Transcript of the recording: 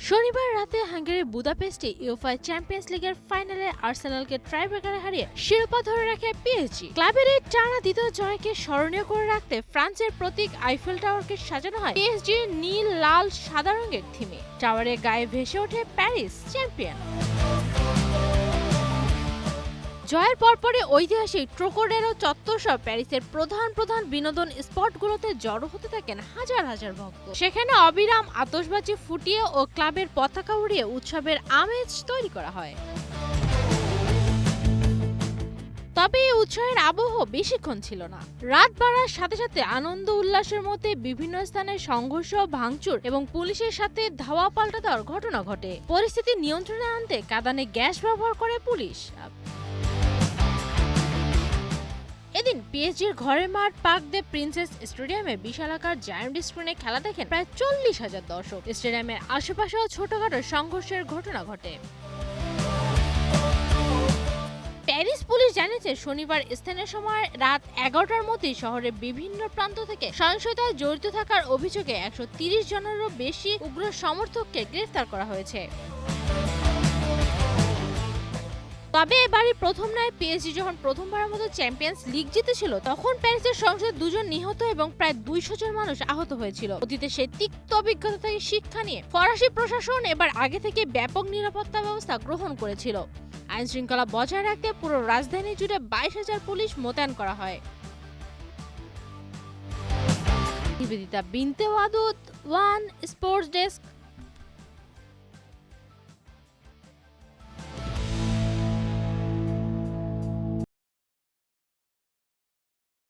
শনিবার রাতে হাঙ্গেরির বুদাপেস্টে UEFA champions লিগের ফাইনালে আর্সেনালকে টাইব্রেকারে হারিয়ে শিরোপা ধরে রাখে পিএসজি। ক্লাবের এই টানা দ্বিতীয় জয়কে স্মরণীয় করে রাখতে ফ্রান্সের প্রতীক আইফেল টাওয়ারকে সাজানো হয় পিএসজির নীল লাল সাদা রঙের থিমে। টাওয়ারের গায়ে ভেসে ওঠে প্যারিস চ্যাম্পিয়ন। জয়ের পরপরই ঐতিহাসিক ট্রোকোডেরো চত্বর সহ প্যারিসের প্রধান বিনোদন স্পটগুলোতে জড়ো হতে থাকেন হাজার হাজার ভক্ত। সেখানে অবিরাম আতশবাজি ফুটিয়ে ও ক্লাবের পতাকা উড়িয়ে উৎসবের আমেজ তৈরি করা হয়। তবে এই উৎসবের আবহ বেশিক্ষণ ছিল না। রাত বাড়ার সাথে সাথে আনন্দ উল্লাসের মধ্যে বিভিন্ন স্থানে সংঘর্ষ, ভাঙচুর এবং পুলিশের সাথে ধাওয়া পাল্টা দেওয়ার ঘটনা ঘটে। পরিস্থিতি নিয়ন্ত্রণে আনতে কাঁদানে গ্যাস ব্যবহার করে পুলিশ। এদিন পিএসজির ঘরের মাঠ পার্ক দে প্রিন্সেস স্টেডিয়ামে বিশালাকার জায়ান্ট স্ক্রিনে খেলা দেখেন প্রায় 40,000 দর্শক। স্টেডিয়ামের আশেপাশেও ছোটখাটো সংঘর্ষের ঘটনা ঘটে। প্যারিস পুলিশ জানিয়েছে শনিবার স্থানীয় সময় রাত 11টার মধ্যে শহরের বিভিন্ন প্রান্ত থেকে সহিংসতায় জড়িত থাকার অভিযোগে 130 জনেরও বেশি উগ্র সমর্থককে গ্রেফতার করা হয়েছে। তবে এবারই প্রথম নয়, পিএসজি যখন প্রথমবারের মতো চ্যাম্পিয়ন্স লিগ জিতেছিল তখন প্যারিসের সংসদে 2 জন নিহত এবং প্রায় 200 জন মানুষ আহত হয়েছিল। অতীতে সেই তিক্ত অভিজ্ঞতা থেকে শিক্ষা নিয়ে ফরাসি প্রশাসন এবার আগে থেকে ব্যাপক নিরাপত্তা ব্যবস্থা গ্রহণ করেছিল। আইন শৃঙ্খলা বজায় রাখতে পুরো রাজধানী জুড়ে 22,000 পুলিশ মোতায়েন করা হয়। নিবেদিতা বিনতে ওয়াদুদ, ওয়ান স্পোর্টস ডেস্ক।